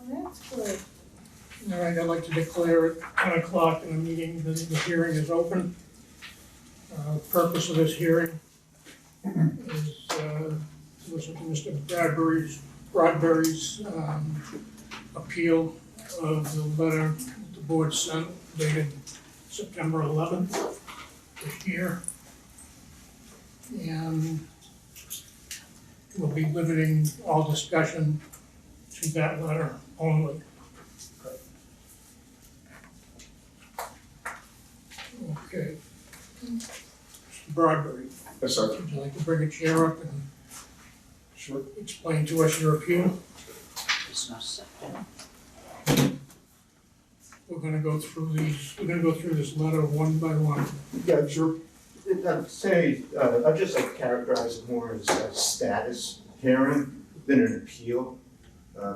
That's good. All right, I'd like to declare at 10 o'clock in the meeting, the hearing is open. Purpose of this hearing is to listen to Mr. Bradbury's appeal of the letter the board sent dated September 11th this year. And we'll be limiting all discussion to that letter only. Okay. Mr. Bradbury, Yes, sir. would you like to bring a chair up and Sure. explain to us your appeal? It's not septic. We're gonna go through this letter one by one. Yeah, sure. I'd say, I'd just like to characterize it more as a status hearing than an appeal.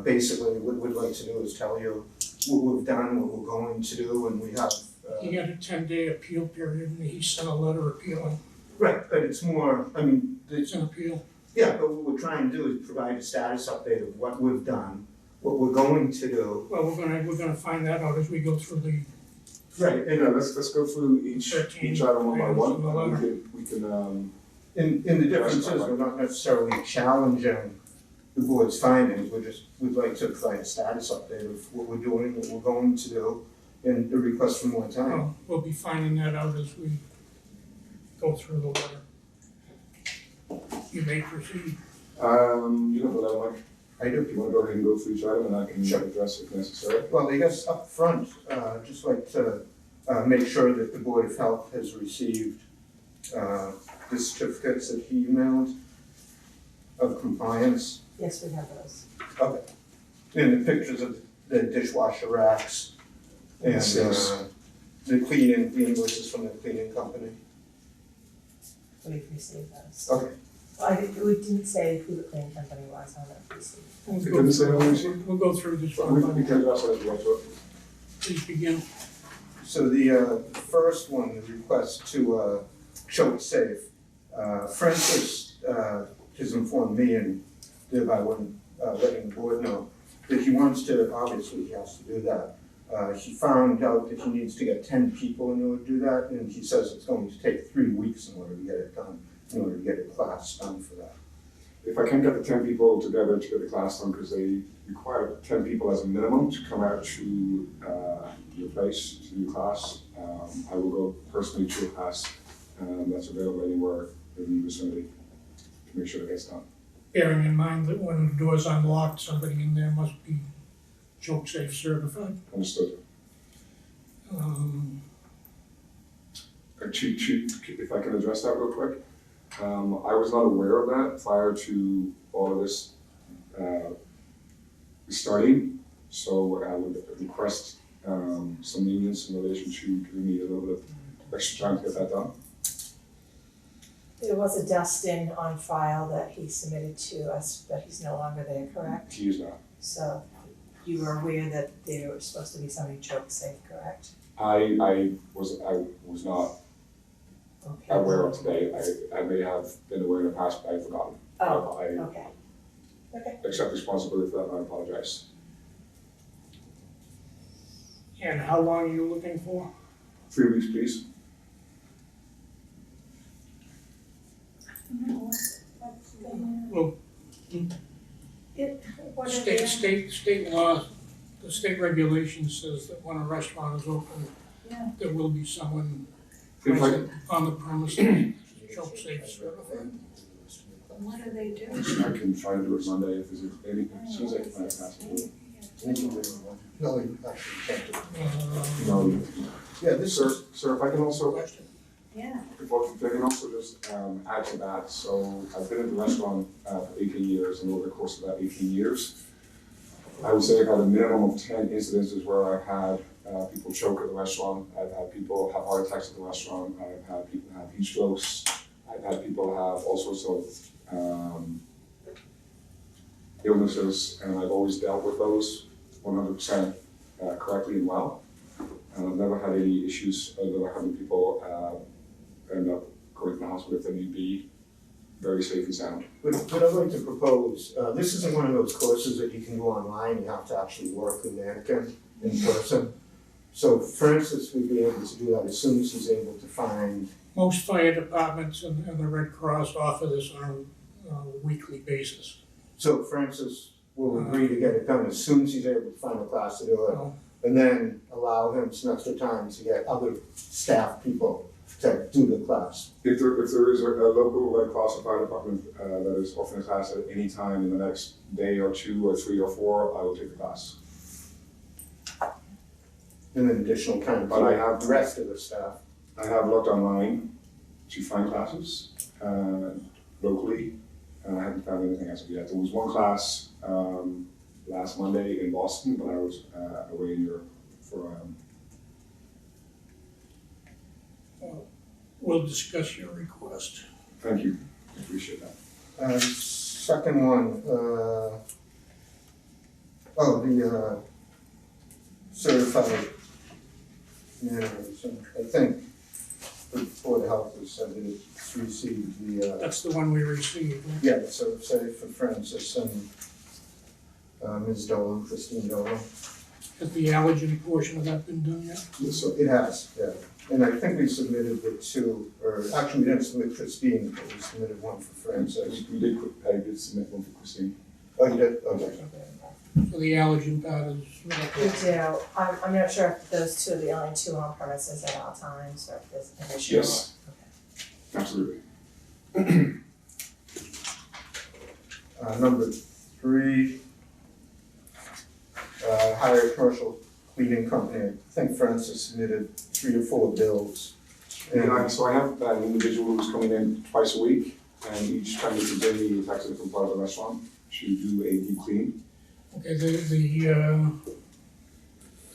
Basically, what we'd like to do is tell you what we've done, what we're going to do, and we have. He had a 10-day appeal period, and he sent a letter appealing. Right, but it's more, I mean, It's an appeal. yeah, but what we're trying to do is provide a status update of what we've done, what we're going to do. Well, we're gonna find that out as we go through the, Right, Yeah, let's go through each 13 item one by items one. in the letter. We can, and the difference is we're not necessarily challenging the board's findings, we'd like to provide a status update of what we're doing, what we're going to do, and a request for more time. well, we'll be finding that out as we go through the letter. You may proceed. you have the letter, Mike. I do. You wanna go ahead and go through each item and I can Sure. address if necessary? Well, I guess up front, just like to make sure that the Board of Health has received the certificates that he emailed of compliance. Yes, we have those. Okay. And the pictures of the dishwasher racks and Yes. the cleaning, the invoices from the cleaning company. We've received those. Okay. We didn't say who the cleaning company was on the receipt. We'll It go didn't say through- on the receipt? We'll go through this We one by we one. can address it as we go through it. Please begin. So the first one, the request to show it safe. Francis has informed me and thereby letting the board know that he wants to, obviously he has to do that. He found out that he needs to get 10 people in order to do that, and he says it's going to take 3 weeks in order to get it done, in order to get a class done for that. If I can get the 10 people together to get the class done, because they require 10 people as a minimum to come out to your place to do class, I will go personally to a class that's available anywhere in the vicinity to make sure that gets done. Bearing in mind that when the door's unlocked, somebody in there must be choke safe certified. Understood. If I can address that real quick. I was not aware of that prior to all of this starting, so I would request some lenience in relation to giving me a little bit of extra time to get that done. There was a dust-in on file that he submitted to us, but he's no longer there, correct? To use that. So you were aware that there was supposed to be somebody choke safe, correct? I was not Okay. aware of today. I may have been aware in the past, but I've forgotten. Oh, I okay. Okay. accept responsibility for that and I apologize. And how long are you looking for? 3 weeks, please. Well, What are state law, the state regulation says that when a restaurant is open, there will be someone If I, present on the premises, choke safe certified. What do they do? I can try to do it Monday if there's any, as soon as I can find a pass. No, you actually can't do it. No, Yeah, this is. sir, if I can also, Question. Yeah. if I can also just add to that, so I've been in the restaurant for 18 years, and over the course of that 18 years, I would say I've had a minimum of 10 incidences where I've had people choke at the restaurant, I've had people have heart attacks at the restaurant, I've had people have heat strokes, I've had people have all sorts of illnesses, and I've always dealt with those 100% correctly and well. And I've never had any issues, I've never had people end up going to the hospital if they need be. very safe and sound. What I'd like to propose, this isn't one of those courses that you can do online, you have to actually work with mannequin in person. So Francis would be able to do that as soon as he's able to find, Most fire departments and the Red Cross offer this on a weekly basis. so Francis will agree to get it done as soon as he's able to find a class to do it. So, And then allow him some extra time to get other staff people to do the class. If there is a local Red Cross or fire department that is offering a class at any time in the next day or 2 or 3 or 4, I will take the class. And then additional time But I for have- the rest of the staff. I have looked online to find classes locally, and I haven't found anything as of yet. There was one class last Monday in Boston, but I was away in Europe for we'll discuss your request. thank you, I appreciate that. Second one, the certified manners, and I think the Board of Health has said that it's received the, That's the one we received. Right? yeah, so say for Francis and Ms. Dolan, Christine Dolan. Has the allergen portion of that been done yet? Yes, sir. It has, yeah. And I think we submitted the two, or actually we didn't submit Christine, but we submitted one for Francis. I did submit one for Christine. Oh, you did? Okay. So the allergen part is. We do. I'm not sure if those two are the only two on premises at all times, or if there's additional. Yes. Absolutely. Number 3, hire a commercial cleaning company. I think Francis submitted 3 or 4 bills. And So I have an individual who's coming in twice a week, and each time he comes in, he is actually from part of the restaurant to do a deep clean. Okay, the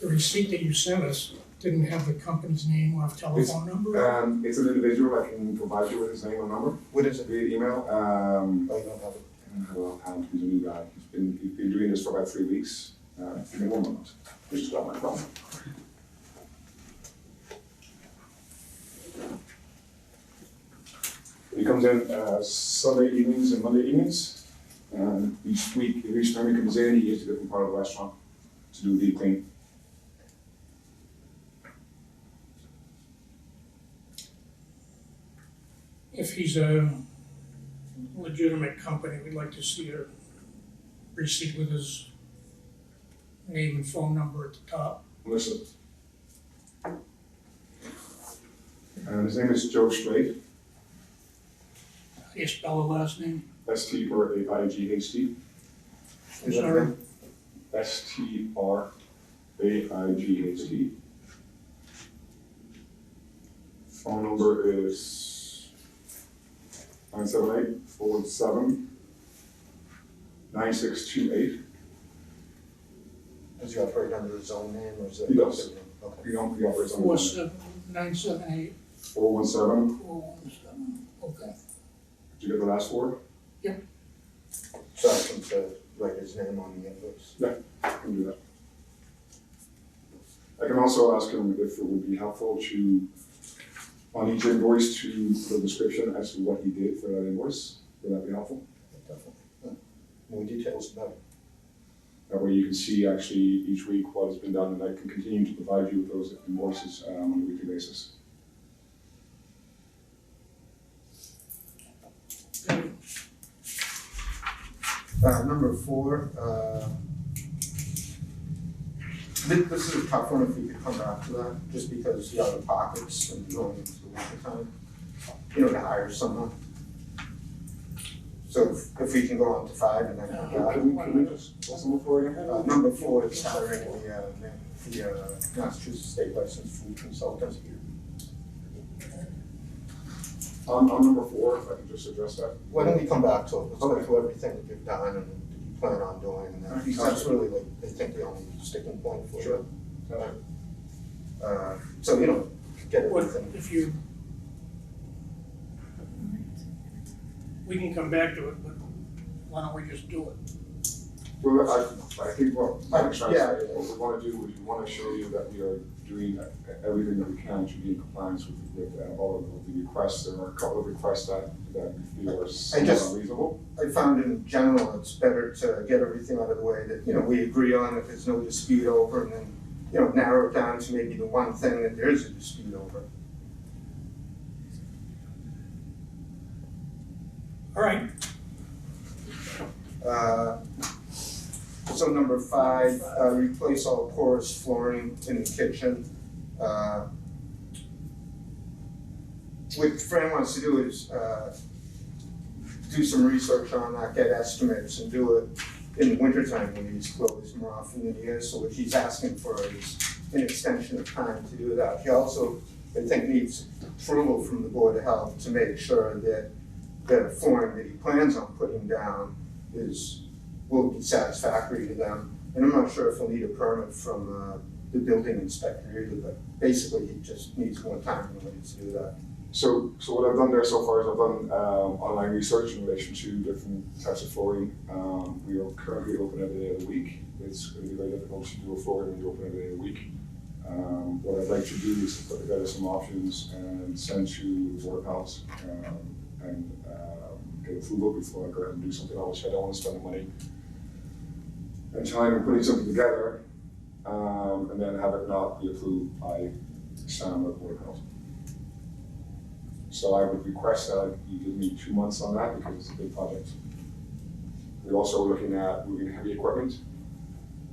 receipt that you sent us didn't have the company's name or telephone number? It's an individual, I can provide you with his name and number what is it? via email. Oh, you don't have it. Well, he's a new guy, he's been doing this for about 3 weeks. Give me 1 moment, just got my phone. He comes in Sunday evenings and Monday evenings. Each time he comes in, he is a different part of the restaurant to do a deep clean. If he's a legitimate company, we'd like to see a receipt with his name and phone number at the top. Listen. And his name is Joe Straight, How do you spell the last name? S-T or A-I-G-H-T. I'm sorry. S-T-R-A-I-G-H-T. Phone number is 978-417-9628. Does he operate under his own name or is it? He does. Okay. He operates on the 47978 417. 417. Okay. Did you get the last 4? So I can write his name on the invoice. I can do that. I can also ask him if it would be helpful to, on each invoice, to put a description as to what he did for that invoice. Would that be helpful? Definitely. More details about it. That way you can see actually each week what has been done, and I can continue to provide you with those invoices on a weekly basis. Okay. Number 4, this is a tough one if we could come back to that, just because the other pockets and going into the winter time, to hire someone. So if we can go on to 5 and then come back. Can we just, what's number 4 again? Number 4 is hiring the Massachusetts State Licensed Food Consultant. On number 4, if I can just address that. Why don't we come back to it, let's go through everything that you've done and that you plan on doing, and then, because that's really like, I think the only sticking point for Sure. you. So, get What, everything. if you, we can come back to it, but why don't we just do it? Well, I think what I'm trying to Yeah. say, what we want to do is we want to show you that we are doing everything that we can to be in compliance with all of the requests. There are a couple of requests that we feel are somewhat unreasonable. I found in general, it's better to get everything out of the way that, we agree on, that there's no dispute over, and then, narrow it down to maybe the one thing that there is a dispute over. All right, So number 5, replace all porous flooring in the kitchen. What Fran wants to do is do some research on that, get estimates, and do it in the wintertime when he's closed more often than he is. So what he's asking for is an extension of time to do that. He also, I think, needs approval from the Board of Health to make sure that the flooring that he plans on putting down will be satisfactory to them. And I'm not sure if he'll need a permit from the building inspector either, but basically he just needs more time in order to do that. So what I've done there so far is I've done online research in relation to different types of flooring. We are currently open every day of the week. It's going to be very difficult to do a flooring when you're open every day of the week. What I'd like to do is to put together some options and send to the Board of Health and get approval before I go ahead and do something. Obviously, I don't want to spend the money and time in putting something together and then have it not be approved by Sam or the Board of Health. So I would request that you give me 2 months on that because it's a big project. We're also looking at moving heavy equipment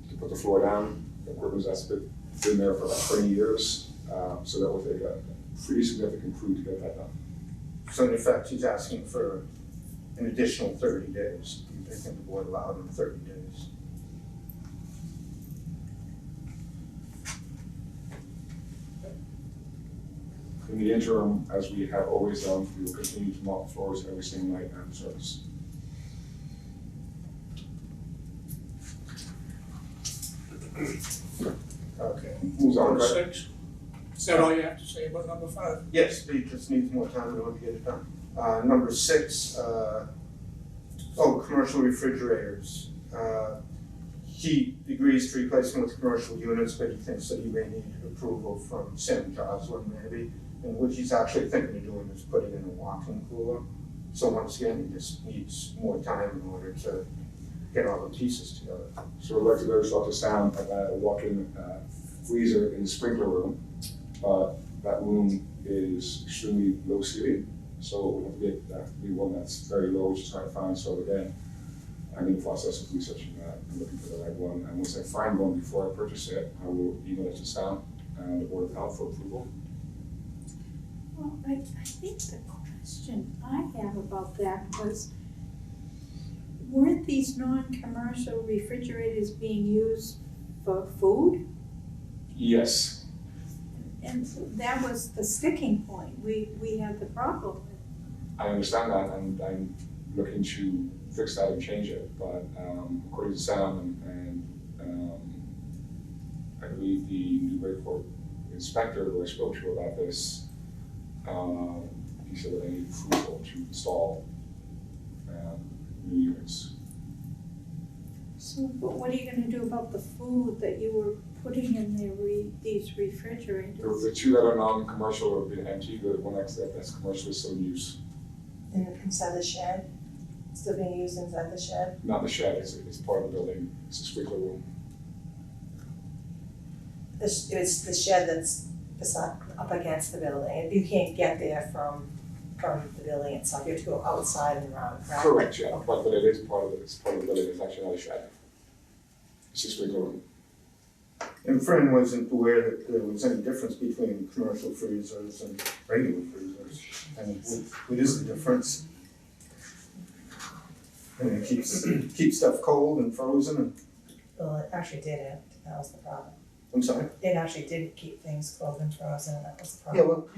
to put the floor down. The equipment that's been there for about 20 years, so that will take a pretty significant crew to get that done. So in effect, he's asking for an additional 30 days. I think the board allowed him 30 days. In the interim, as we have always done, we will continue to mop floors every single night after service. Okay. Moves on, number right? 6. Is that all you have to say about number 5? Yes, but he just needs more time in order to get it done. Number 6, commercial refrigerators. He agrees to replace them with commercial units, but he thinks that he may need approval from Sam Joslin maybe. And what he's actually thinking of doing is putting in a walk-in cooler. So once again, he just needs more time in order to get all the pieces together. So I'd like to go talk to Sam about a walk-in freezer in the sprinkler room. That room is extremely low ceiling, so we have to get that to be one that's very low, which is hard to find. So again, I'm in the process of researching that and looking for the right one. And once I find one before I purchase it, I will email it to Sam and the Board of Health for approval. Well, I think the question I have about that was, weren't these non-commercial refrigerators being used for food? Yes. And that was the sticking point. We had the problem. I understand that, and I'm looking to fix that and change it. But according to Sam and I believe the Newburyport inspector who I spoke to about this, he said that I need approval to install new units. So, but what are you gonna do about the food that you were putting in there, these refrigerators? The two that are non-commercial have been empty. The one that's commercial is still in use. Inside the shed, still being used inside the shed? Not the shed, it's part of the building. It's a sprinkler room. It's the shed that's beside, up against the building. You can't get there from the building itself. You have to go outside and around, correct? Correct, yeah, but it is part of it. It's part of the building. It's actually not a shed. It's a sprinkler room. And Fran wasn't aware that there was any difference between commercial freezers and regular freezers. And what is the difference? And it keeps stuff cold and frozen and, Well, it actually didn't. That was the problem. I'm sorry? It actually didn't keep things cold and frozen, and that was the Yeah, problem.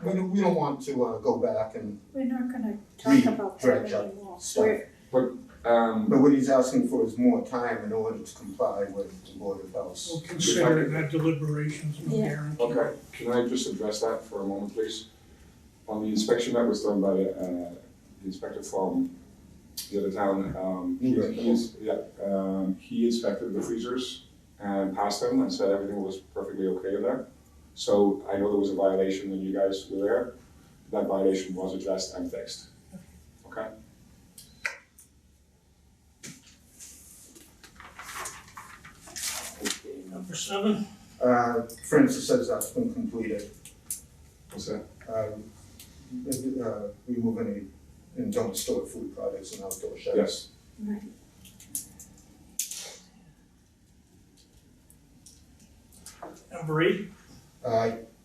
well, we don't want to go back and, We're not gonna talk about that Dredge up anymore. stuff. But but what he's asking for is more time in order to comply with the Board of Health. We'll consider that deliberations, no Yeah. guarantee. okay, can I just address that for a moment, please? On the inspection that was done by the inspector from the other town, he inspected the freezers and passed them and said everything was perfectly okay there. So I know there was a violation when you guys were there. That violation was addressed and fixed. Okay? Number 7, Francis says that's been completed. What's that? Remove any and don't store food products in outdoor sheds. Yes. Right. number 8,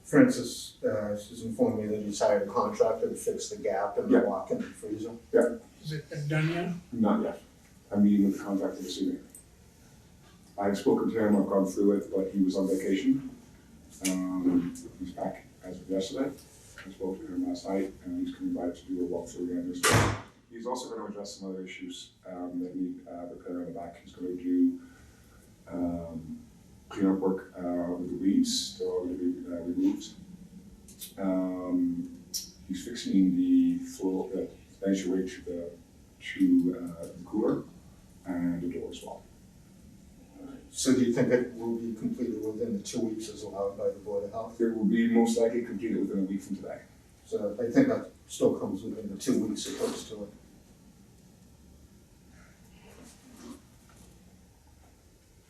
Francis has informed me that he's hired a contractor to fix the gap in the Yeah. walk-in freezer. has it been done yet? Not yet. I'm meeting with the contractor this evening. I've spoken to him, I've gone through it, but he was on vacation. He's back as of yesterday. I spoke to him last night, and he's coming by to do a walkthrough again this week. He's also going to address some other issues that need repair in the back. He's going to do cleanup work with the weeds. They're all going to be removed. He's fixing the floor, the entryway to the cooler and the door as well. So do you think it will be completed within the 2 weeks as allowed by the Board of Health? It will be most likely completed within a week from today. So I think that still comes within the 2 weeks opposed to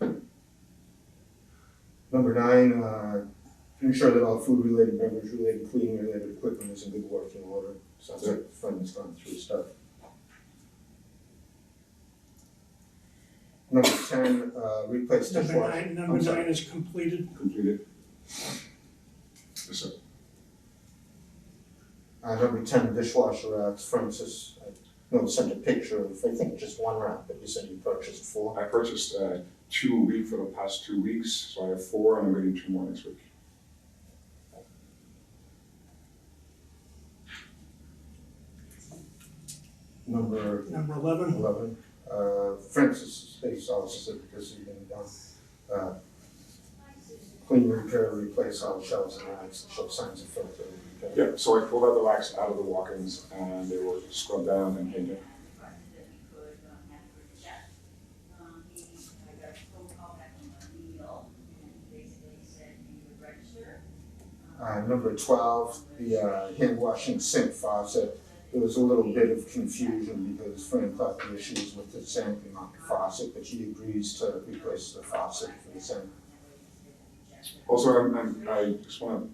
it. Number 9, ensure that all food-related, beverage-related, cleaning-related equipment is in good working order. Sounds like the fund has gone through stuff. Number 10, replace number dishwasher. 9, number I'm sorry. 9 is completed. Completed. Yes, sir. Number 10, dishwasher racks. Francis, I know, sent a picture of, I think, just one rack, but you said you purchased 4. I purchased 2 a week for the past 2 weeks, so I have 4 and I'm getting 2 more next week. Number Number 11, 11, Francis has also said that this has been done. Clean, repair, replace all shelves and racks that show signs of filth or repair. Yeah, so I pulled out the racks out of the walk-ins and they were scrubbed down and painted. Number 12, the hand washing sink faucet. There was a little bit of confusion because Fran thought the issue was with the sink and not the faucet, but she agrees to replace the faucet for the sink. Also, I just want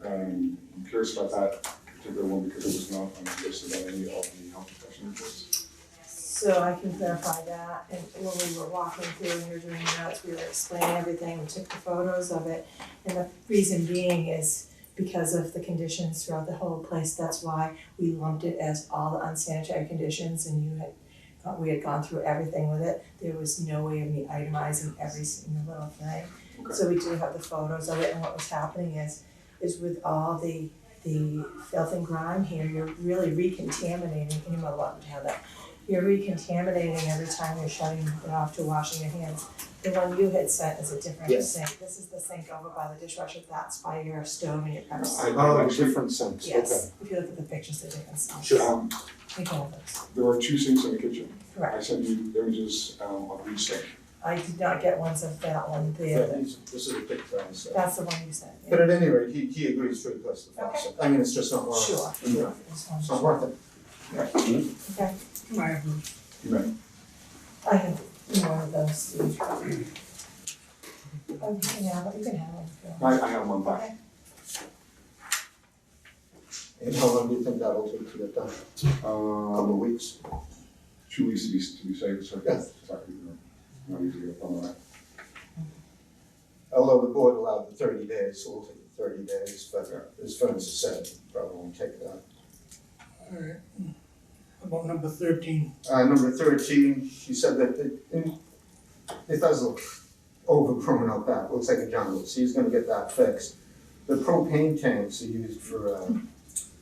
to, I'm curious about that particular one because it was not on the list of any of the health professional reports. So I can clarify that, and when we were walking through and you were doing notes, we were explaining everything, we took the photos of it. And the reason being is because of the conditions throughout the whole place, that's why we lumped it as all the unsanitary conditions, and we had gone through everything with it. There was no way of me itemizing every single little thing. Okay. So we do have the photos of it, and what was happening is with all the filth and grime here, you're really recontaminating, you might want to have that. You're recontaminating every time you're shutting it off to washing your hands. The one you had sent is a different Yes. sink. This is the sink over by the dishwasher, that's by your stove and your premise. Different sinks, Yes, if you look at the pictures, they're different sinks. Sure. We can have those, There are 2 sinks in the kitchen. I correct. sent you images of each sink. I did not get ones of that one Yeah, there, this is a picture I said. that's the one you sent, But yeah. at any rate, he agrees to replace the faucet. I mean, it's just not worth it. Sure, Yeah. sure, this one. It's not worth it. Okay, can I have those? You may. I have more of those, Steve. Oh, you can have one, if you want. I have one back. Okay. And how long do you think that'll take to get done? Couple of weeks? 2 weeks to be safe, so Yeah. that's exactly, not easy to get done on that. Although the board allowed the 30 days, so we'll take the 30 days, but as Francis said, probably won't take that. All right. How about number 13? Number 13, she said that it does look overgrown out back, looks like a jungle, so he's gonna get that fixed. The propane tanks are used for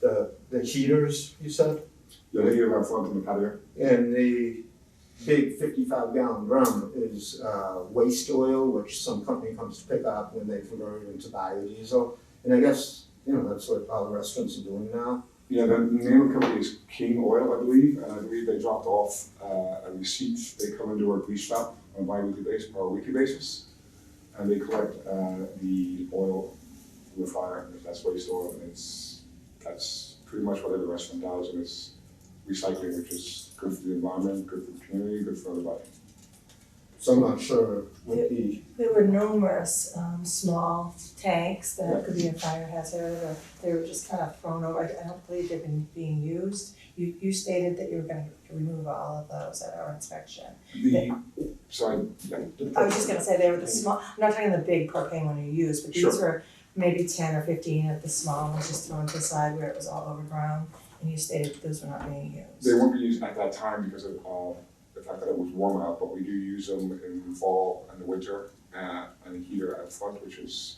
the heaters, you said, Yeah, they have out front in the patio. and the big 55-gallon drum is waste oil, which some company comes to pick up when they convert it into biodiesel. And I guess, that's what all the restaurants are doing now. Yeah, the name of the company is King Oil, I believe, and I believe they dropped off a receipt. They come into our grease shop on a bi-weekly basis, or a weekly basis, and they collect the oil from the fire, if that's what you store, and that's pretty much what every restaurant does, and it's recycling, which is good for the environment, good for the community, good for everybody. So I'm not sure what the, There were numerous small tanks that could be a fire hazard, or they were just kind of thrown over. I don't believe they've been being used. You stated that you were gonna remove all of those at our inspection. Sorry, I was just gonna say they were the small, I'm not talking the big propane one you use, but these Sure. were maybe 10 or 15 of the small ones just thrown to the side where it was all overgrown, and you stated those were not being used. they won't be used at that time because of the fact that it was warm out, but we do use them in the fall and the winter, and a heater at front, which is,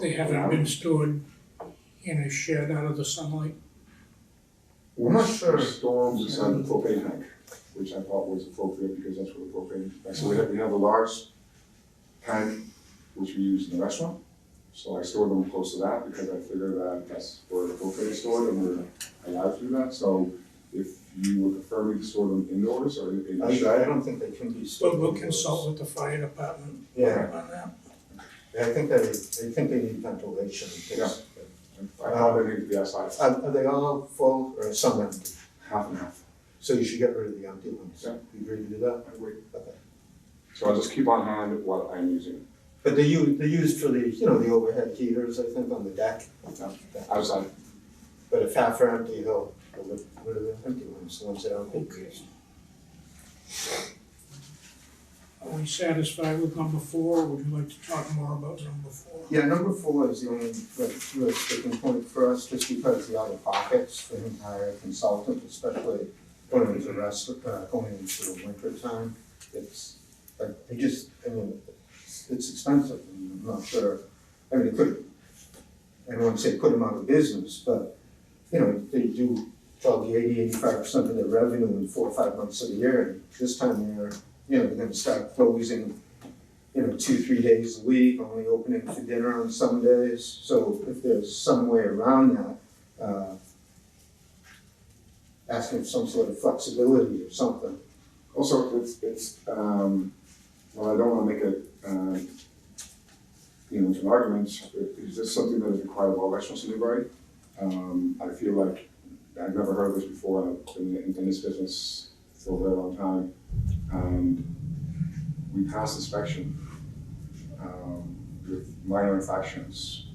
They haven't been stored in a shed out of the sunlight. I'm not sure. Storm beside the propane tank, which I thought was appropriate because that's where the propane, so we have a large tank which we use in the restaurant. So I stored them close to that because I figured that that's where the propane is stored and we're allowed to do that. So if you would prefer me to store them indoors or in I the shed. don't think they can be But stored. we'll consult with the fire department Yeah, on that. I think they need ventilation because, I thought they need to be outside, are they all full or some empty? half and half. So you should get rid of the empty ones. Yeah. You agree to do that? I wait. Okay. So I'll just keep on hand what I'm using But they're used for the, the overhead heaters, I think, on the deck. outside. But if half are empty, he'll get rid of the empty ones, the ones that aren't being used. Are we satisfied with number 4, or would you like to talk more about number 4? Yeah, number 4 is the only real sticking point for us, just because the out of pockets for him to hire a consultant, especially going into the winter time. It's expensive, and I'm not sure, I don't want to say put them out of business, but, they do probably 80-85% of their revenue in 4 or 5 months of the year, and this time of year, they're gonna start closing, 2-3 days a week, only opening for dinner on some days. So if there's some way around that, asking for some sort of flexibility or something. Also, it's well, I don't want to make it, into an argument. Is this something that is required of all restaurants in Newbury? I feel like I've never heard of this before. I've been in this business for a very long time. We passed inspection with minor infractions,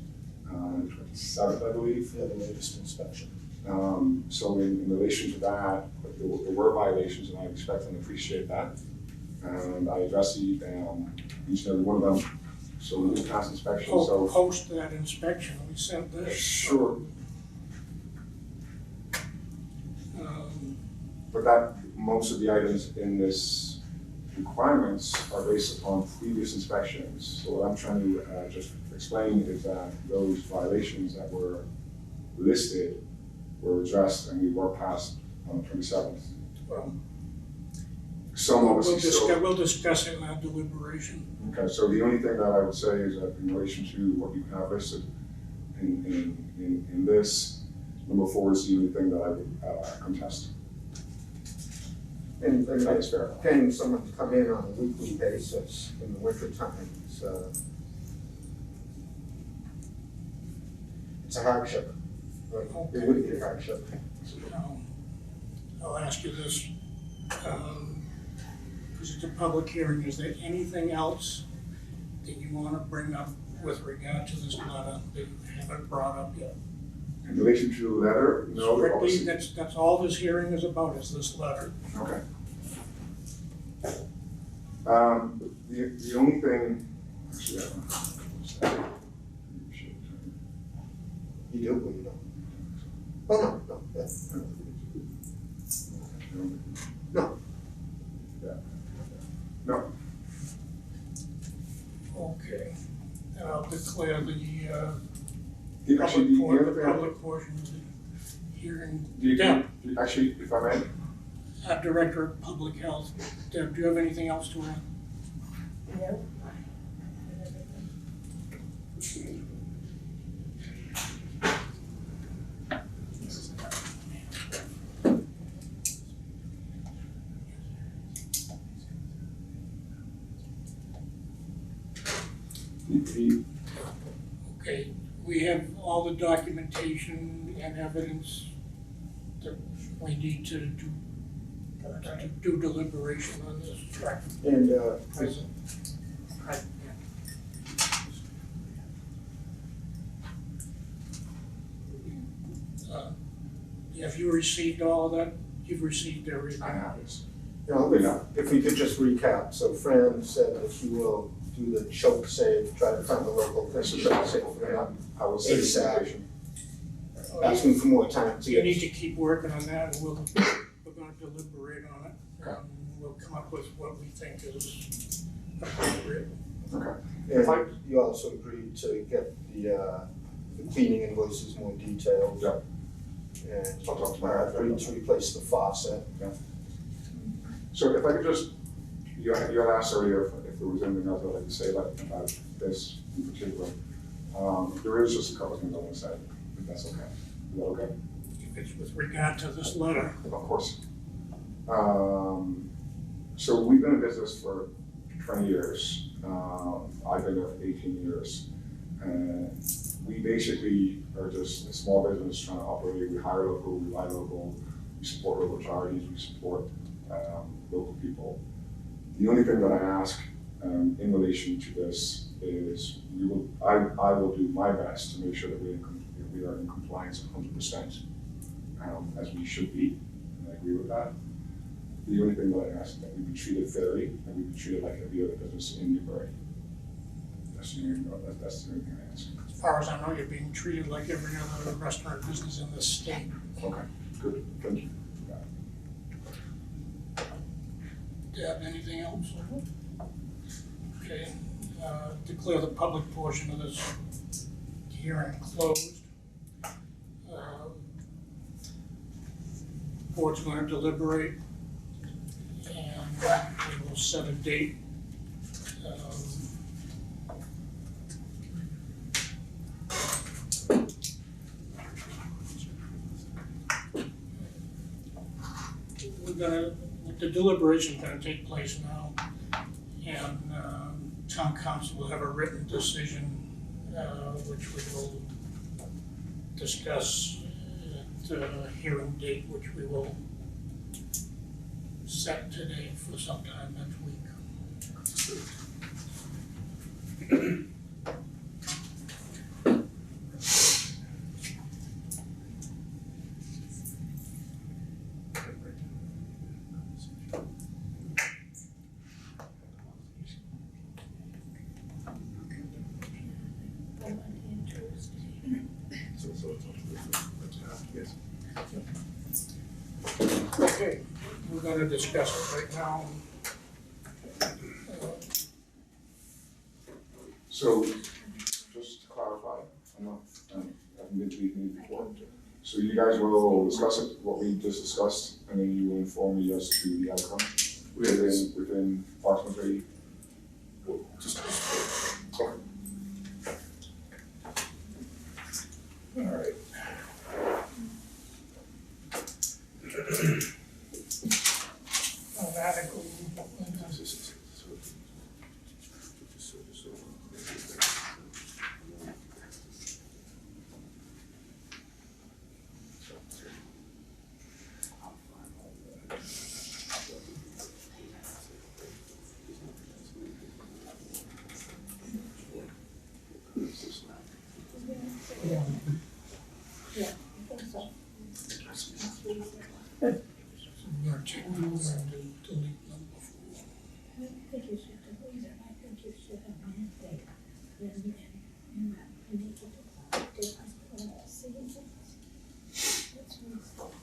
27th, I believe. Yeah, the latest inspection. So in relation to that, there were violations, and I expect and appreciate that. And I addressed each and every one of them. So we did pass inspection, so. Post that inspection, we sent this. Sure, Um, but that, most of the items in this requirements are based upon previous inspections. So what I'm trying to just explain is that those violations that were listed were addressed and we were passed on the 27th. Well, Some obviously still. we'll discuss it in our deliberation. Okay, so the only thing that I would say is that in relation to what you have listed in this, number 4 is the only thing that I would contest. And That is fair. paying someone to come in on a weekly basis in the winter time, it's a hardship. Right? It would be a hardship. Now, I'll ask you this, because it's a public hearing, is there anything else that you want to bring up with regard to this letter that you haven't brought up yet? In relation to the letter, no, Strictly, obviously. that's all this hearing is about, is this letter. Okay. The only thing, actually, You do, but you don't. Oh, no, yeah. No. Yeah. No, Okay, and I'll declare the actually, public portion of the hearing. you Deb, actually, if I may, Director of Public Health, Deb, do you have anything else to add? No. Okay, we have all the documentation and evidence that we need to do deliberation on this. Correct. And, Present. Right, yeah. Have you received all of that? You've received everything? I have this. you know, if we could just recap, so Fran said that you will do the choke save, try to find the local person to choke save for that. I will say ASAP. situation. Asking for more time to You get. need to keep working on that, and we're gonna deliberate on it. Okay. We'll come up with what we think is appropriate. Okay. And you also agreed to get the cleaning invoices more detailed. Yep. And I'll talk to my agreed to replace the faucet. So if I could just, you had asked earlier if there was anything else I'd like to say about this in particular. There is just a couple of things I want to say, if that's okay. Is that okay? If it's with regard to this letter, Of course. So we've been in business for 20 years. I've been there for 18 years. And we basically are just a small business trying to operate. We hire local, we buy local, we support local charities, we support local people. The only thing that I ask in relation to this is I will do my best to make sure that we are in compliance 100%, as we should be, and I agree with that. The only thing that I ask is that we be treated fairly and we be treated like every other business in Newbury. That's the only thing I ask. as far as I know, you're being treated like every other restaurant business in the state. Okay, good, thank you. Do you have anything else? Okay, declare the public portion of this hearing closed. Board's going to deliberate, and we will set a date. The deliberation's gonna take place now, and town council will have a written decision, which we will discuss at the hearing date, which we will set today for sometime next week. Okay, we're gonna discuss it right now. So, just to clarify, I haven't been to these meetings before. So you guys will discuss it, what we just discussed, and then you will inform me as to the outcome within approximately. Okay. All right. Radical. We're taking over and delete number 4. I think you should delete it, I think you should amend it, and make it different, see, let's move forward.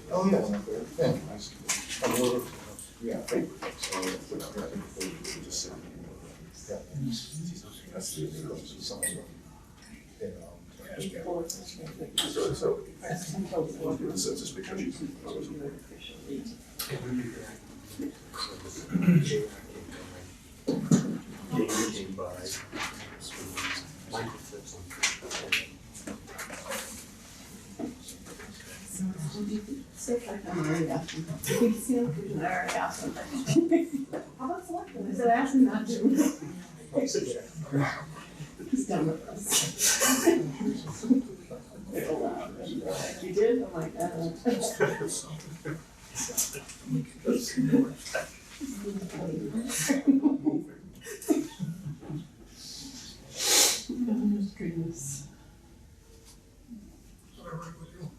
Oh, yeah. Yeah. I'm over. Yeah. I'm already asking. Keep seeing inclusion, I already asked them. How about selection? I said, ask him not to. He's done with us. You did? I'm like, oh, goodness. Is that all right with you?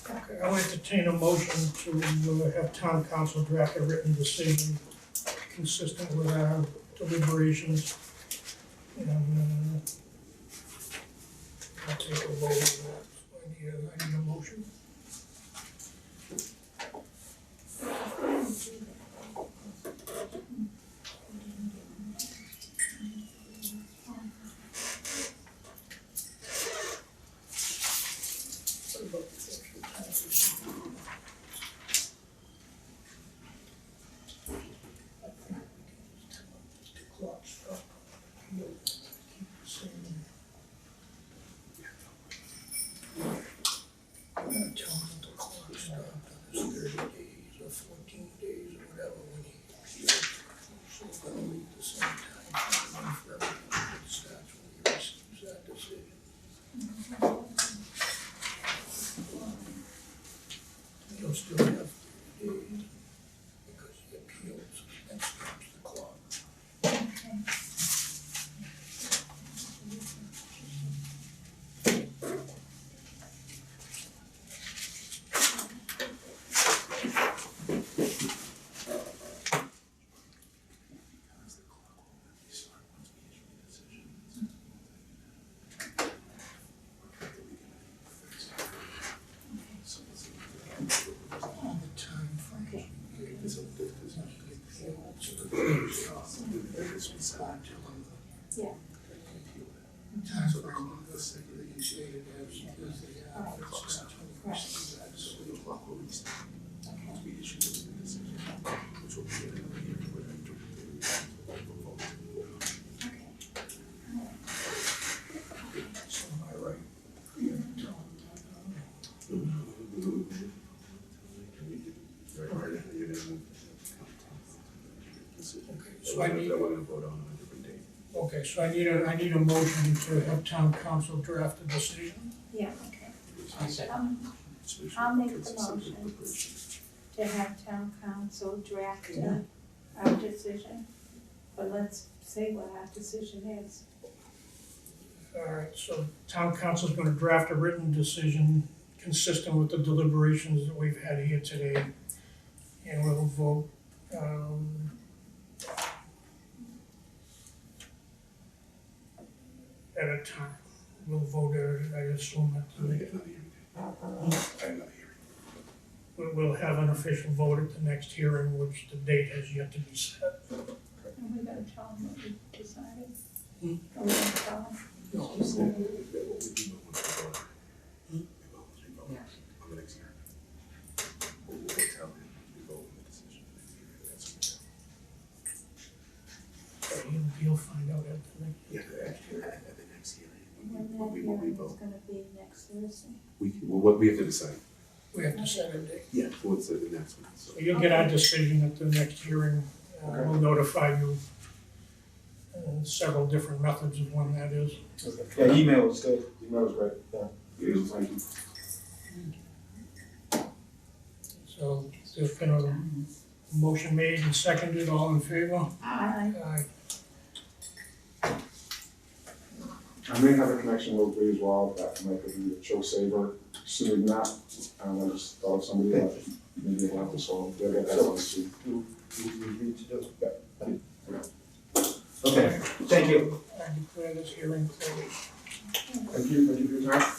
Okay, I'll entertain a motion to have town council draft a written decision consistent with our deliberations. And, I'll take a vote on that. I need a motion. You'll still have 30 days because he appeals, that stops the clock. All the time frames we gave is a bit, is not the appeal, so Yeah. time frame of the second you stated as the it's not 20%. So am I right? So I need, okay, so I need a motion to have town council draft a decision. Yeah, okay. I'll make the motion to have town council draft our decision, but let's say what our decision is. All right, so town council's gonna draft a written decision consistent with the deliberations that we've had here today. And we'll vote, at a time. We'll vote, I assume, at the we'll have an official vote at the next hearing, which the date has yet to be set. Are we gonna tell them what we decided? Hmm? Are we gonna tell them? You'll find out at the next. When that hearing is gonna be next Thursday. What we have to decide. We have to set a date. Yeah, what's the next one? So So you'll get our decision at the next hearing. We'll notify you several different methods of when that is. Yeah, email is good. Email is great. Yeah, thank you. So there's been a motion made and seconded, all in favor? Aye. Aye. I may have a connection locally as well, that might be a show saver sooner than that. I just thought of somebody that maybe will have to solve, they'll get that on soon. You need to do. Yeah. Okay, thank you. I declare this hearing closed. Thank you for your time.